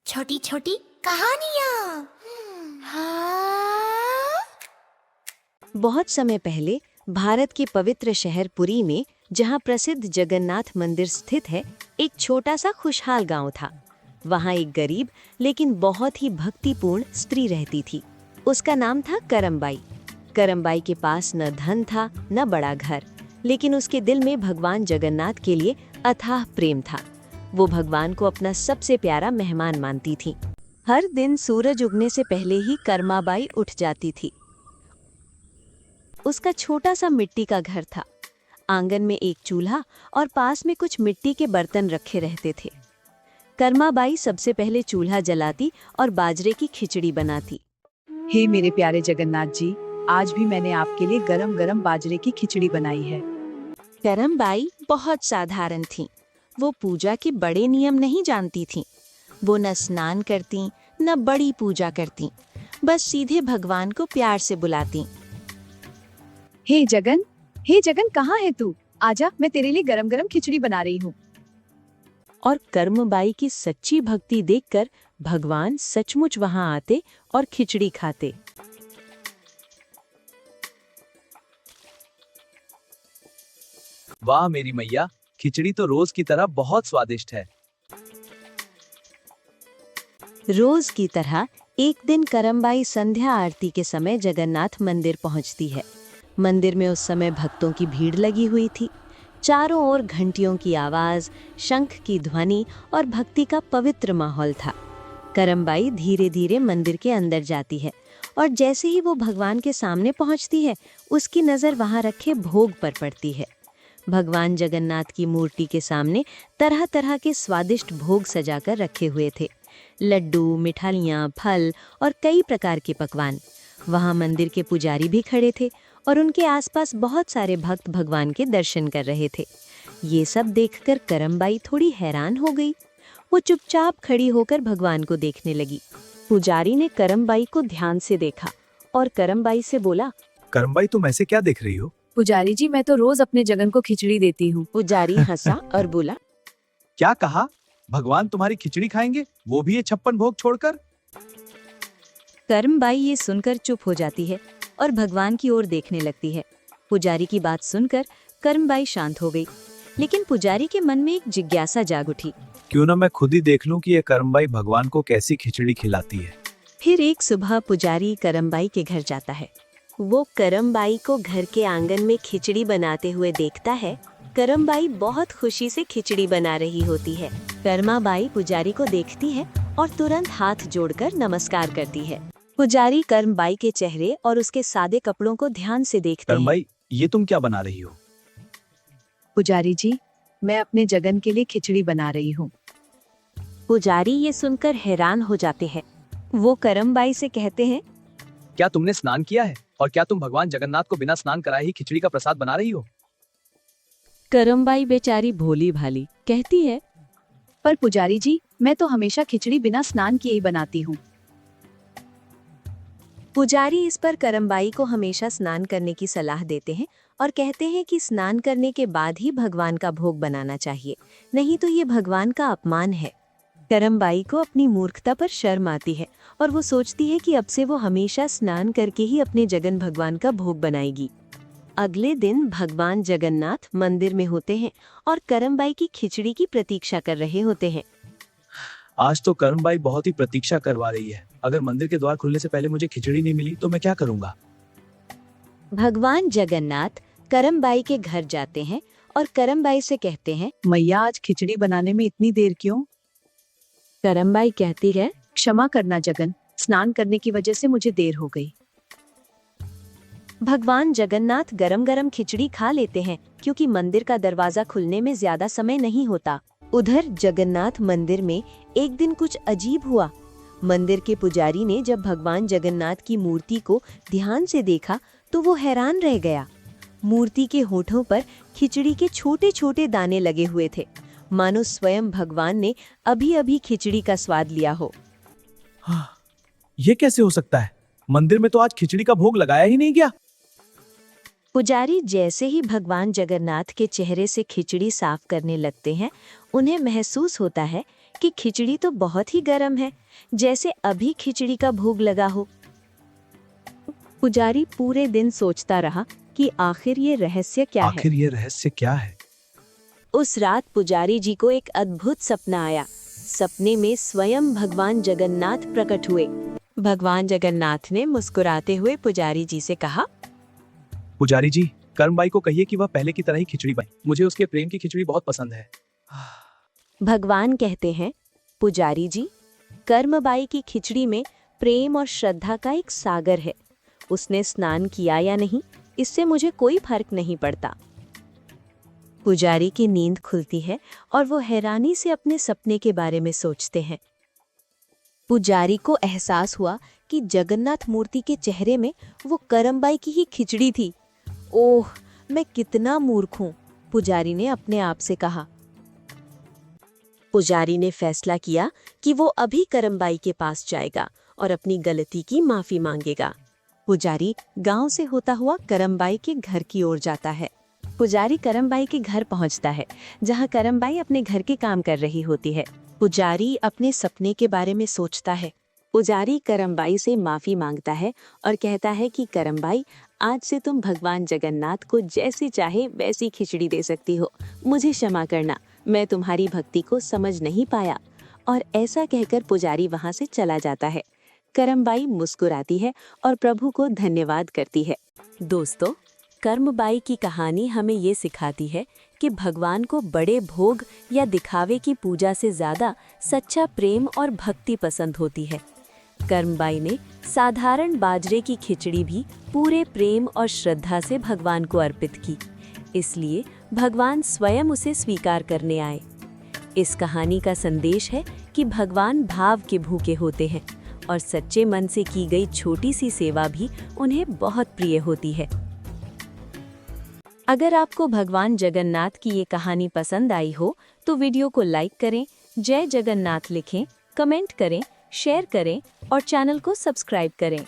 छोटी छोटी कहानियाँ। हाँ। बहुत समय पहले भारत के पवित्र शहर पुरी में, जहाँ प्रसिद्ध जगन्नाथ मंदिर स्थित है, एक छोटा सा खुशहाल गांव था। वहाँ एक गरीब लेकिन बहुत ही भक्तिपूर्ण स्त्री रहती थी। उसका नाम था करमबाई। करमबाई के पास न धन था न बड़ा घर, लेकिन उसके दिल में भगवान जगन्नाथ के लिए अथाह प्रेम था। वो भगवान को अपना सबसे प्यारा मेहमान मानती थी। हर दिन सूरज उगने से पहले ही करमाबाई उठ जाती थी। उसका छोटा सा मिट्टी का घर था। आंगन में एक चूल्हा और पास में कुछ मिट्टी के बर्तन रखे रहते थे। करमाबाई सबसे पहले चूल्हा जलाती और बाजरे की खिचड़ी बनाती। हे मेरे प्यारे जगन्नाथ जी, आज भी मैंने आपके लिए गरम गरम बाजरे की खिचड़ी बनाई है। करमबाई बहुत साधारण थीं। वो पूजा के बड़े नियम नहीं जानती थीं। वो न स्नान करती न बड़ी पूजा करती, बस सीधे भगवान को प्यार से बुलाती। हे जगन कहाँ है तू? आजा, मैं तेरे लिए गरम गरम खिचड़ी बना रही हूँ। और करमबाई की सच्ची भक्ति देखकर भगवान सचमुच वहां आते और खिचड़ी खाते। वाह मेरी मैया, खिचड़ी तो रोज की तरह बहुत स्वादिष्ट है। रोज की तरह एक दिन करमबाई संध्या आरती के समय जगन्नाथ मंदिर पहुंचती है। मंदिर में उस समय भक्तों की भीड़ लगी हुई थी। चारों ओर घंटियों की आवाज, शंख की ध्वनि और भक्ति का पवित्र माहौल था। करमबाई धीरे धीरे मंदिर के अंदर जाती है और जैसे ही वो भगवान के सामने पहुंचती है, उसकी नजर वहां रखे भोग पर पड़ती है। भगवान जगन्नाथ की मूर्ति के सामने तरह तरह के स्वादिष्ट भोग सजाकर रखे हुए थे। लड्डू, मिठाइयाँ, फल और कई प्रकार के पकवान। वहाँ मंदिर के पुजारी भी खड़े थे और उनके आसपास बहुत सारे भक्त भगवान के दर्शन कर रहे थे। ये सब देखकर करमबाई थोड़ी हैरान हो गई। वो चुपचाप खड़ी होकर भगवान को देखने लगी। पुजारी ने करमबाई को ध्यान से देखा और करमबाई से बोला, करमबाई, तुम ऐसे क्या देख रही हो? पुजारी जी, मैं तो रोज अपने जगन को खिचड़ी देती हूँ। पुजारी हंसा और बोला, क्या कहा? भगवान तुम्हारी खिचड़ी खाएंगे, वो भी ये 56 भोग छोड़कर? करमबाई ये सुनकर चुप हो जाती है और भगवान की ओर देखने लगती है। पुजारी की बात सुनकर करमबाई शांत हो गई, लेकिन पुजारी के मन में एक जिज्ञासा जाग उठी। क्यों ना मैं खुद ही देख लूं कि ये करमबाई भगवान को कैसी खिचड़ी खिलाती है। फिर एक सुबह पुजारी करमबाई के घर जाता है। वो करमबाई को घर के आंगन में खिचड़ी बनाते हुए देखता है। करमबाई बहुत खुशी से खिचड़ी बना रही होती है। करमाबाई पुजारी को देखती है और तुरंत हाथ जोड़कर नमस्कार करती है। पुजारी करमबाई के चेहरे और उसके सादे कपड़ों को ध्यान से देखते हैं। करमबाई, ये तुम क्या बना रही हो? पुजारी जी, मैं अपने जगन के लिए खिचड़ी बना रही हूँ। पुजारी ये सुनकर हैरान हो जाते हैं। वो करमबाई से कहते हैं, क्या तुमने स्नान किया है? और क्या तुम भगवान जगन्नाथ को बिना स्नान कराए ही खिचड़ी का प्रसाद बना रही हो? करमबाई बेचारी भोली भाली कहती है, पर पुजारी जी, मैं तो हमेशा खिचड़ी बिना स्नान किए ही बनाती हूँ। पुजारी इस पर करमबाई को हमेशा स्नान करने की सलाह देते हैं और कहते हैं कि स्नान करने के बाद ही भगवान का भोग बनाना चाहिए, नहीं तो ये भगवान का अपमान है। करमबाई को अपनी मूर्खता पर शर्म आती है और वो सोचती है कि अब से वो हमेशा स्नान करके ही अपने जगन भगवान का भोग बनाएगी। अगले दिन भगवान जगन्नाथ मंदिर में होते हैं और करमबाई की खिचड़ी की प्रतीक्षा कर रहे होते हैं। आज तो करमबाई बहुत ही प्रतीक्षा करवा रही है। अगर मंदिर के द्वार खुलने से पहले मुझे खिचड़ी नहीं मिली तो मैं क्या करूंगा? भगवान जगन्नाथ करमबाई के घर जाते हैं और करमबाई से कहते हैं, मैया, आज खिचड़ी बनाने में इतनी देर क्यों? करमबाई कहती है, क्षमा करना जगन, स्नान करने की वजह से मुझे देर हो गई। भगवान जगन्नाथ गरम गरम खिचड़ी खा लेते हैं क्योंकि मंदिर का दरवाजा खुलने में ज्यादा समय नहीं होता। उधर जगन्नाथ मंदिर में एक दिन कुछ अजीब हुआ। मंदिर के पुजारी ने जब भगवान जगन्नाथ की मूर्ति को ध्यान से देखा तो वो हैरान रह गया। मूर्ति के होठों पर खिचड़ी के छोटे छोटे दाने लगे हुए थे, मानो स्वयं भगवान ने अभी अभी खिचड़ी का स्वाद लिया हो। ये कैसे हो सकता है? मंदिर में तो आज खिचड़ी का भोग लगाया ही नहीं गया। पुजारी जैसे ही भगवान जगन्नाथ के चेहरे से खिचड़ी साफ करने लगते हैं, उन्हें महसूस होता है कि खिचड़ी तो बहुत ही गर्म है, जैसे अभी खिचड़ी का भोग लगा हो। पुजारी पूरे दिन सोचता रहा कि आखिर ये रहस्य क्या है। आखिर ये रहस्य क्या है? उस रात पुजारी जी को एक अद्भुत सपना आया। सपने में स्वयं भगवान जगन्नाथ प्रकट हुए। भगवान जगन्नाथ ने मुस्कुराते हुए पुजारी जी से कहा, पुजारी जी, कर्मबाई को कहिए कि वह पहले की तरह ही खिचड़ी बनाए। मुझे उसके प्रेम की खिचड़ी बहुत पसंद है। भगवान कहते हैं, पुजारी जी, कर्मबाई की खिचड़ी में प्रेम और श्रद्धा का एक सागर है। उसने स्नान किया या नहीं, इससे मुझे कोई फर्क नहीं पड़ता। पुजारी की नींद खुलती है और वो हैरानी से अपने सपने के बारे में सोचते हैं। पुजारी को एहसास हुआ कि जगन्नाथ मूर्ति के चेहरे में वो करमबाई की ही खिचड़ी थी। ओह, मैं कितना मूर्ख हूँ, पुजारी ने अपने आप से कहा। पुजारी ने फैसला किया कि वो अभी करमबाई के पास जाएगा और अपनी गलती की माफी मांगेगा। पुजारी गांव से होता हुआ करमबाई के घर की ओर जाता है। पुजारी करमबाई के घर पहुंचता है, जहां करमबाई अपने घर के काम कर रही होती है। पुजारी अपने सपने के बारे में सोचता है। पुजारी करमबाई से माफी मांगता है और कहता है कि करमबाई, आज से तुम भगवान जगन्नाथ को जैसी चाहे वैसी खिचड़ी दे सकती हो। मुझे क्षमा करना, मैं तुम्हारी भक्ति को समझ नहीं पाया। और ऐसा कहकर पुजारी वहां से चला जाता है। करमबाई मुस्कुराती है और प्रभु को धन्यवाद करती है। दोस्तों, कर्मबाई की कहानी हमें ये सिखाती है कि भगवान को बड़े भोग या दिखावे की पूजा से ज्यादा सच्चा प्रेम और भक्ति पसंद होती है। कर्मबाई ने साधारण बाजरे की खिचड़ी भी पूरे प्रेम और श्रद्धा से भगवान को अर्पित की, इसलिए भगवान स्वयं उसे स्वीकार करने आए। इस कहानी का संदेश है कि भगवान भाव के भूखे होते हैं और सच्चे मन से की गई छोटी सी सेवा भी उन्हें बहुत प्रिय होती है। अगर आपको भगवान जगन्नाथ की ये कहानी पसंद आई हो तो वीडियो को लाइक करें, जय जगन्नाथ लिखें, कमेंट करें, शेयर करें और चैनल को सब्सक्राइब करें।